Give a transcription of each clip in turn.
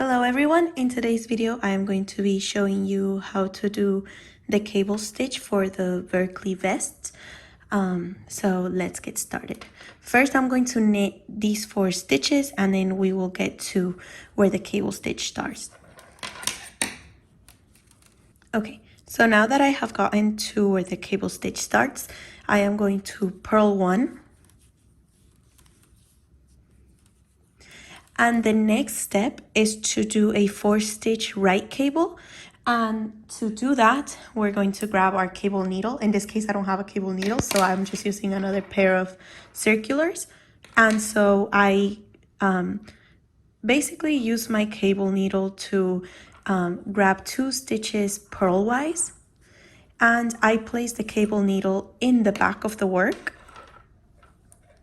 Hello everyone, in today's video I am going to be showing you how to do the cable stitch for the Berkeley vest. So let's get started. First I'm going to knit these 4 stitches and then we will get to where the cable stitch starts. Okay, so now that I have gotten to where the cable stitch starts, I am going to purl 1. And the next step is to do a 4-stitch right cable. And to do that, we're going to grab our cable needle. In this case, I don't have a cable needle, so I'm just using another pair of circulars. And so I basically use my cable needle to grab 2 stitches purlwise. And I place the cable needle in the back of the work.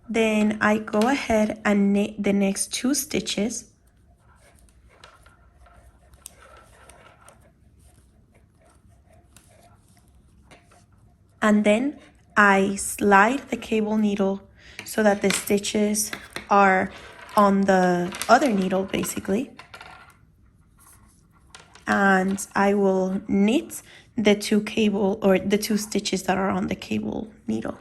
Then I go ahead and knit the next 2 stitches. And then I slide the cable needle so that the stitches are on the other needle basically. And I will knit the 2 stitches that are on the cable needle.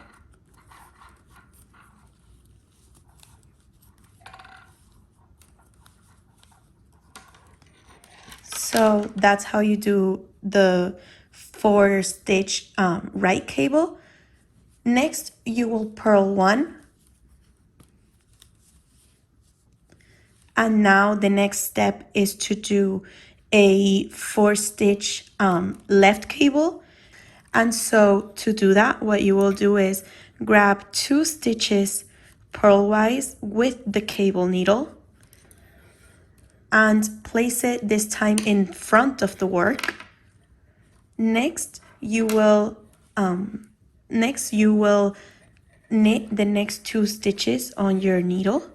So that's how you do the 4-stitch right cable. Next, you will purl 1. And now the next step is to do a 4-stitch left cable. And so to do that, what you will do is grab 2 stitches purlwise with the cable needle and place it this time in front of the work. Next, you will knit the next 2 stitches on your needle.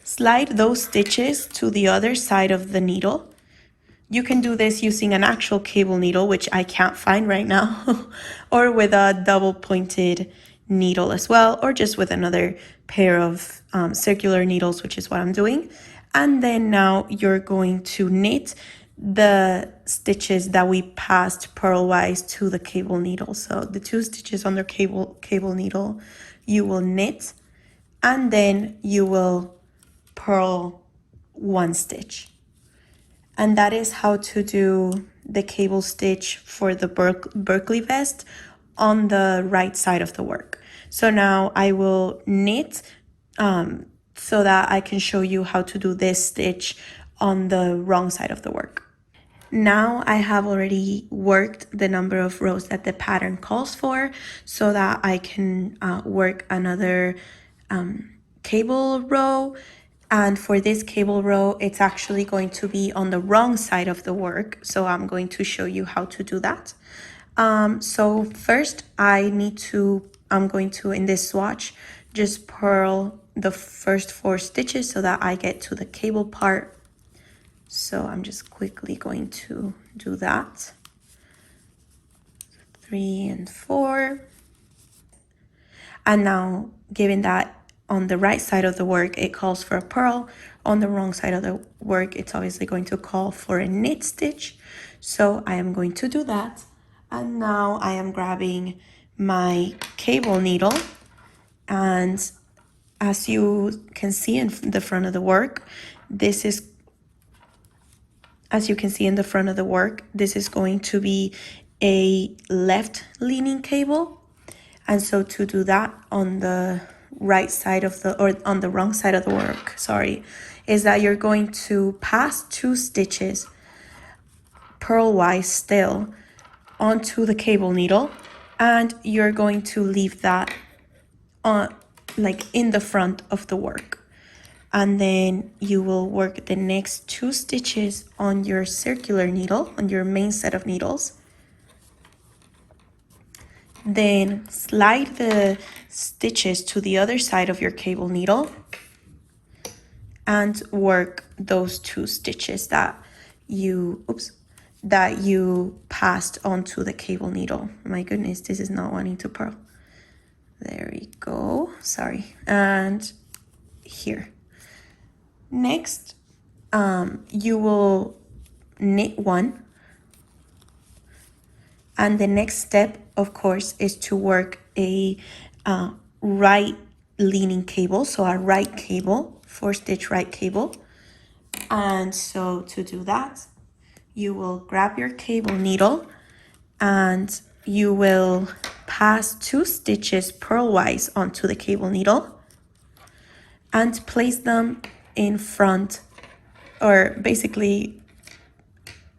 Slide those stitches to the other side of the needle. You can do this using an actual cable needle, which I can't find right now, or with a double pointed needle as well, or just with another pair of circular needles, which is what I'm doing. And then now you're going to knit the stitches that we passed purlwise to the cable needle. So the 2 stitches on the cable needle, you will knit, and then you will purl 1 stitch. And that is how to do the cable stitch for the Berkeley vest on the right side of the work. So now I will knit so that I can show you how to do this stitch on the wrong side of the work. Now I have already worked the number of rows that the pattern calls for so that I can work another cable row. And for this cable row, it's actually going to be on the wrong side of the work. So I'm going to show you how to do that. So first I'm going to, in this swatch, just purl the first 4 stitches so that I get to the cable part. So I'm just quickly going to do that. 3 and 4. And now, given that on the right side of the work, it calls for a purl. On the wrong side of the work, it's obviously going to call for a knit stitch. So I am going to do that. And now I am grabbing my cable needle. And as you can see in the front of the work, this is going to be a left-leaning cable. And so to do that on the right side of on the wrong side of the work, is that you're going to pass 2 stitches purlwise still onto the cable needle, and you're going to leave that on like in the front of the work. And then you will work the next 2 stitches on your circular needle, on your main set of needles. Then slide the stitches to the other side of your cable needle and work those 2 stitches that you passed onto the cable needle. My goodness, this is not wanting to purl. There we go. Sorry. And here. Next, you will knit one, and the next step, of course, is to work a right leaning cable, so a right cable, 4-stitch right cable. And so to do that, you will grab your cable needle and you will pass 2 stitches purlwise onto the cable needle and place them in front, or basically,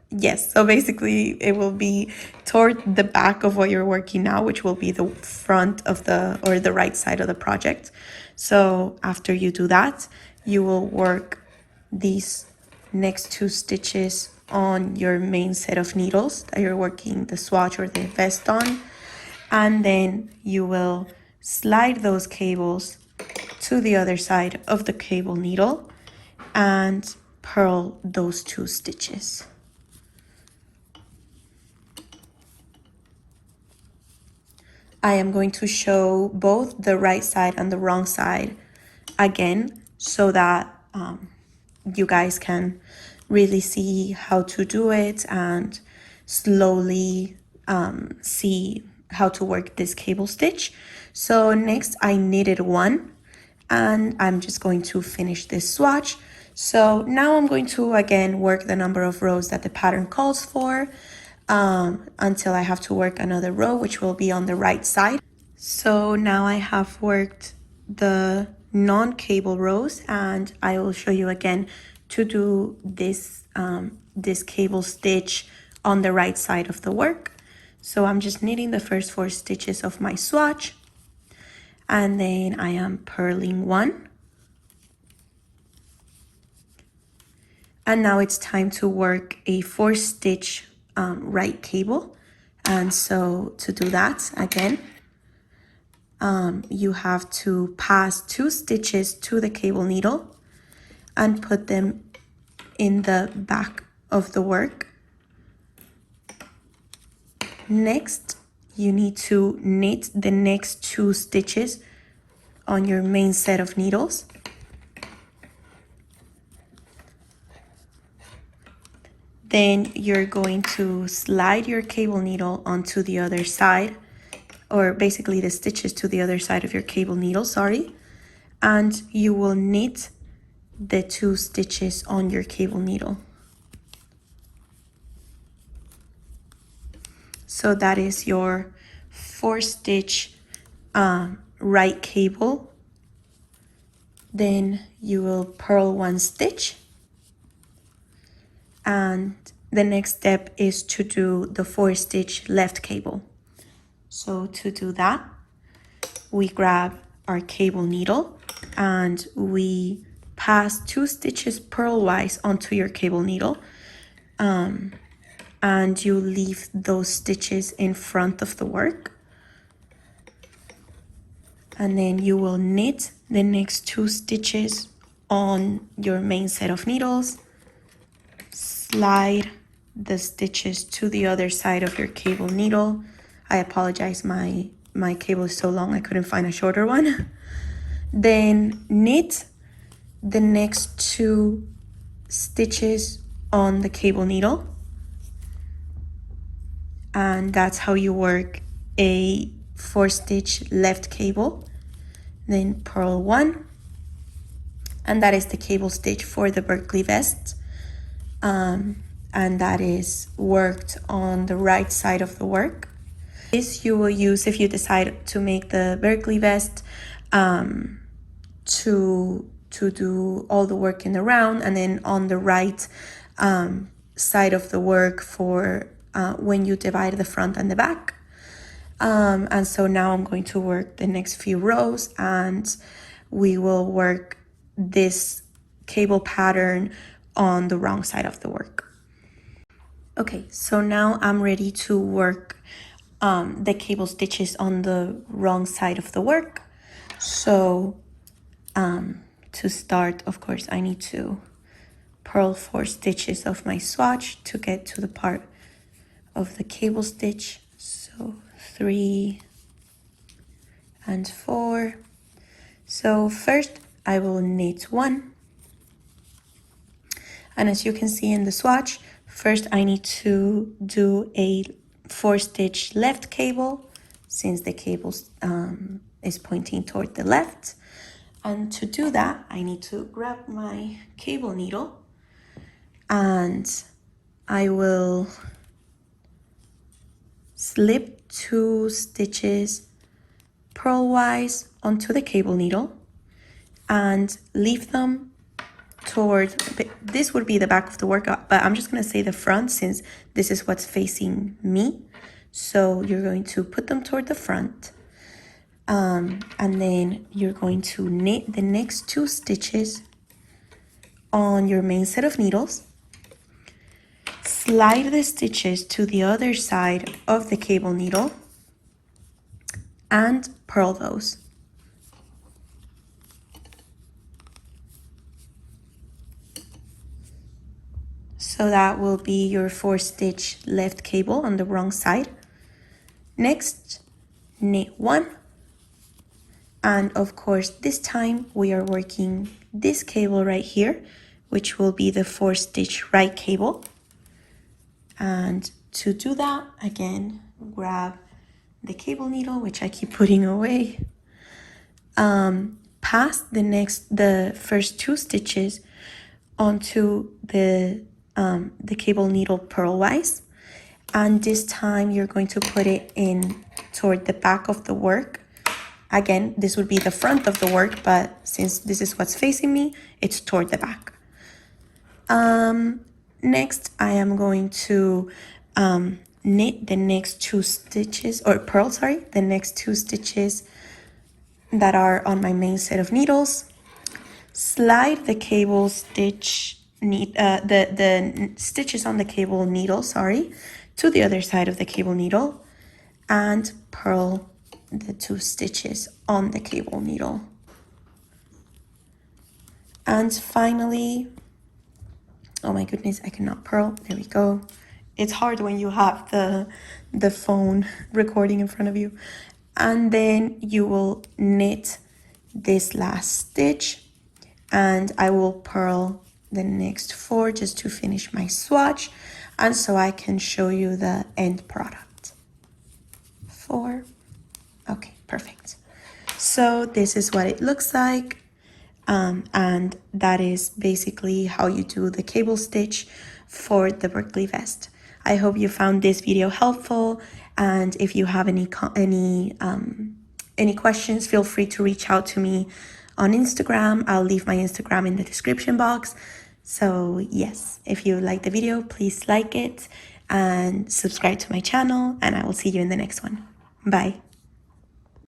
yes, so basically it will be toward the back of what you're working now, which will be the front of the right side of the project. So after you do that, you will work these next 2 stitches on your main set of needles that you're working the swatch or the vest on, and then you will slide those cables to the other side of the cable needle and purl those 2 stitches. I am going to show both the right side and the wrong side again so that you guys can really see how to do it and slowly see how to work this cable stitch. So next I knitted one, and I'm just going to finish this swatch. So now I'm going to again work the number of rows that the pattern calls for until I have to work another row, which will be on the right side. So now I have worked the non-cable rows, and I will show you again to do this this cable stitch on the right side of the work. So I'm just knitting the first 4 stitches of my swatch, and then I am purling one. And now it's time to work a 4-stitch right cable. And so to do that, again, you have to pass 2 stitches to the cable needle and put them in the back of the work. Next, you need to knit the next 2 stitches on your main set of needles. Then you're going to slide your cable needle onto the other side, or basically the stitches to the other side of your cable needle, sorry. And you will knit the 2 stitches on your cable needle. So that is your 4-stitch right cable. Then you will purl 1 stitch. And the next step is to do the 4-stitch left cable. So to do that, we grab our cable needle and we pass 2 stitches purlwise onto your cable needle, and you leave those stitches in front of the work, and then you will knit the next 2 stitches on your main set of needles, slide the stitches to the other side of your cable needle. I apologize, my cable is so long I couldn't find a shorter one. Then knit the next 2 stitches on the cable needle, and that's how you work a 4-stitch left cable. Then purl 1, and that is the cable stitch for the Berkeley vest, and that is worked on the right side of the work. This you will use if you decide to make the Berkeley vest to do all the work in the round, and then on the right side of the work for when you divide the front and the back. And so now I'm going to work the next few rows, and we will work this cable pattern on the wrong side of the work. Okay, so now I'm ready to work the cable stitches on the wrong side of the work. So to start, of course, I need to purl 4 stitches of my swatch to get to the part of the cable stitch. So 3 and 4. So first I will knit one. And as you can see in the swatch, first I need to do a 4-stitch left cable since the cable is pointing toward the left. And to do that, I need to grab my cable needle and I will slip 2 stitches purlwise onto the cable needle and leave them toward, this would be the back of the work, but I'm just going to say the front since this is what's facing me. So you're going to put them toward the front, and then you're going to knit the next 2 stitches on your main set of needles, slide the stitches to the other side of the cable needle, and purl those. So that will be your 4-stitch left cable on the wrong side. Next, knit 1. And of course, this time we are working this cable right here, which will be the 4-stitch right cable. And to do that, again, grab the cable needle, which I keep putting away. Pass the first 2 stitches onto the cable needle purlwise, and this time you're going to put it in toward the back of the work. Again, this would be the front of the work, but since this is what's facing me, it's toward the back. Next, I am going to knit the next 2 stitches, or purl, sorry, the next 2 stitches that are on my main set of needles. Slide the cable stitch, the stitches on the cable needle, sorry, to the other side of the cable needle, and purl the 2 stitches on the cable needle. And finally, oh my goodness, I cannot purl. There we go. It's hard when you have the phone recording in front of you. And then you will knit this last stitch, and I will purl the next 4 just to finish my swatch, and so I can show you the end product. 4. Okay, perfect. So this is what it looks like. And that is basically how you do the cable stitch for the Berkeley vest. I hope you found this video helpful, and if you have any questions, feel free to reach out to me on Instagram. I'll leave my Instagram in the description box. So yes, if you like the video, please like it and subscribe to my channel, and I will see you in the next one. Bye.